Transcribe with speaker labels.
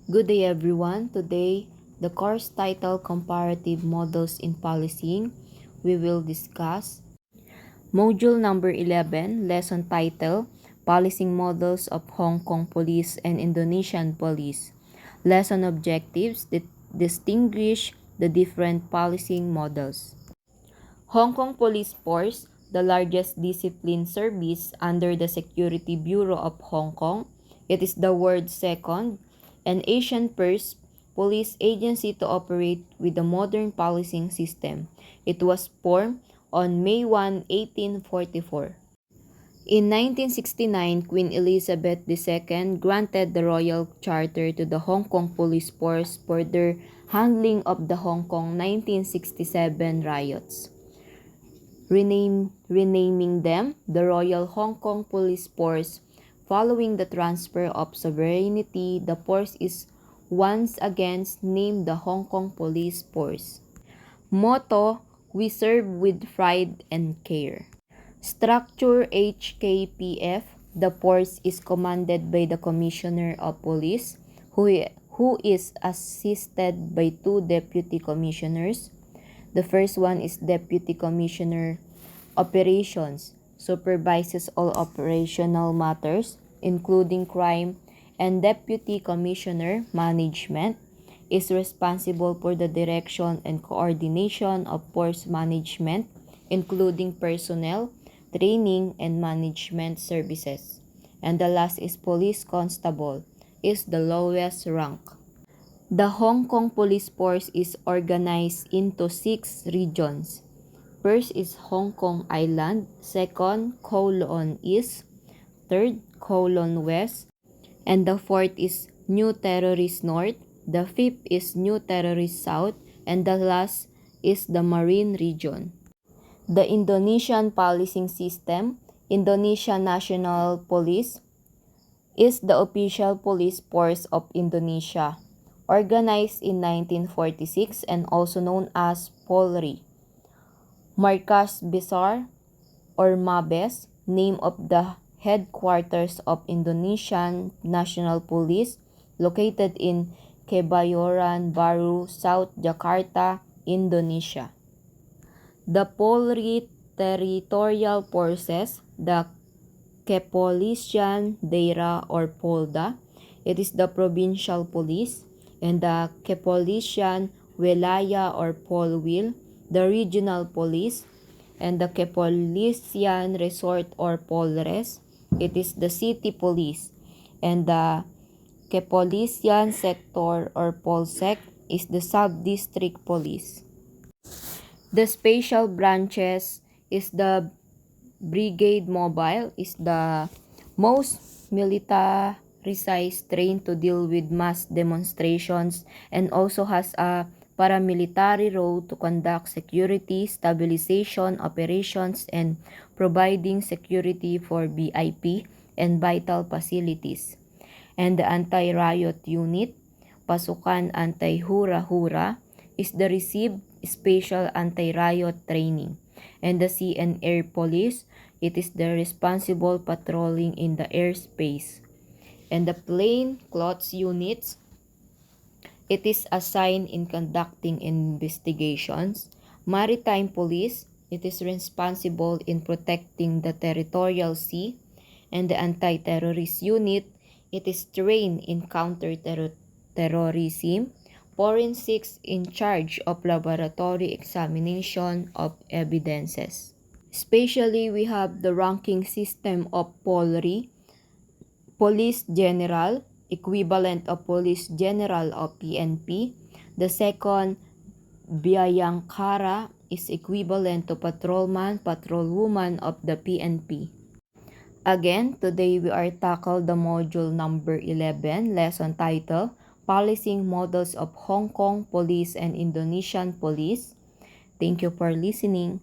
Speaker 1: Good day everyone. Today, the course title Comparative Models in Policing. We will discuss Module number 11, lesson title Policing Models of Hong Kong Police and Indonesian Police. Lesson objectives distinguish the different policing models. Hong Kong Police Force, the largest discipline service under the Security Bureau of Hong Kong. It is the world's second and Asian first police agency to operate with a modern policing system. It was formed on May 1, 1844. In 1969, Queen Elizabeth II granted the Royal Charter to the Hong Kong Police Force for their handling of the Hong Kong 1967 riots. Renaming them the Royal Hong Kong Police Force. Following the transfer of sovereignty, the force is once again named the Hong Kong Police Force. Motto: We serve with pride and care. Structure: HKPF. The force is commanded by the Commissioner of Police, who is assisted by two Deputy Commissioners. The first one is Deputy Commissioner Operations, supervises all operational matters, including crime, and Deputy Commissioner Management is responsible for the direction and coordination of force management, including personnel, training, and management services. And the last is Police Constable, is the lowest rank. The Hong Kong Police Force is organized into 6 regions. First is Hong Kong Island, second Kowloon East, third Kowloon West, and the fourth is New Terrorist North, the fifth is New Terrorist South, and the last is the Marine Region. The Indonesian policing system. Indonesia National Police is the official police force of Indonesia, organized in 1946 and also known as Polri. Markas Besar or Mabes, name of the headquarters of Indonesian National Police, located in Kebayoran Baru, South Jakarta, Indonesia. The Polri Territorial Forces, the Kepolisian Daerah or Polda, it is the provincial police, and the Kepolisian Wilayah or Polwil, the regional police, and the Kepolisian Resort or Polres, it is the city police, and the Kepolisian Sector or Polsec is the sub-district police. The special branches is the Brigade Mobile, is the most militarized, trained to deal with mass demonstrations, and also has a paramilitary role to conduct security, stabilization operations, and providing security for VIP and vital facilities. And the Anti-Riot Unit, Pasukan Anti-Hura-Hura, is the received special anti-riot training. And the Sea and Air Police, it is the responsible patrolling in the airspace. And the Plain Clothes Units, it is assigned in conducting investigations. Maritime Police, it is responsible in protecting the territorial sea. And the Anti-Terrorist Unit, it is trained in counter-terrorism. Forensics, in charge of laboratory examination of evidences. Especially, we have the ranking system of Polri, Police General, equivalent of Police General of PNP. The second, Biyangkara, is equivalent to Patrolman, Patrolwoman of the PNP. Again, today we are tackle the module number 11, lesson title, Policing Models of Hong Kong Police and Indonesian Police. Thank you for listening.